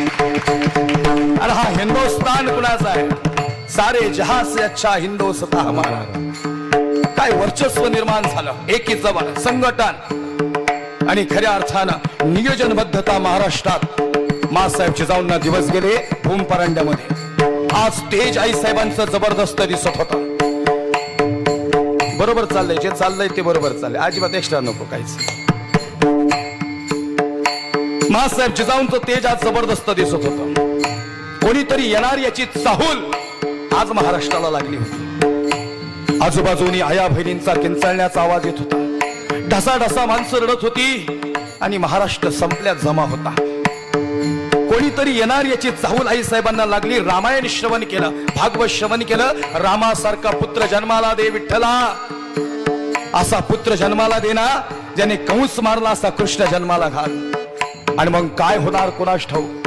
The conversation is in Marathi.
अरे हा हिंदुस्तान कुणाचा आहे? सारे जहां से अच्छा हिंदुस्तान हमारा. काय वर्चस्व निर्माण झालं, एकी जबान संघटन आणि खऱ्या अर्थानं नियोजनबद्धता महाराष्ट्रात. मासाहेब जिजाऊंना दिवस गेले भूमपरांड्यामध्ये. आज तेज आई साहेबांचं जबरदस्त दिसत होतं. बरोबर चाललंय, जे चाललंय ते बरोबर चाललंय, अजिबात एक्स्ट्रा नको काहीच. मासाहेब जिजाऊंचं तेज आज जबरदस्त दिसत होतं. कोणीतरी येणार याची चाहूल आज महाराष्ट्राला लागली होती. आजूबाजूनी आया बहिणींचा किंचाळण्याचा आवाज येत होता. ढसाढसा माणसं रडत होती आणि महाराष्ट्र संपल्यात जमा होता. कोणीतरी येणार याची चाहूल आई साहेबांना लागली. रामायण श्रवण केलं, भागवत श्रवण केलं. रामासारखा पुत्र जन्माला दे विठ्ठला, असा पुत्र जन्माला देना, ज्याने कंस मारला असा कृष्ण जन्माला घाल. आणि मग काय होणार कोणास ठाऊक.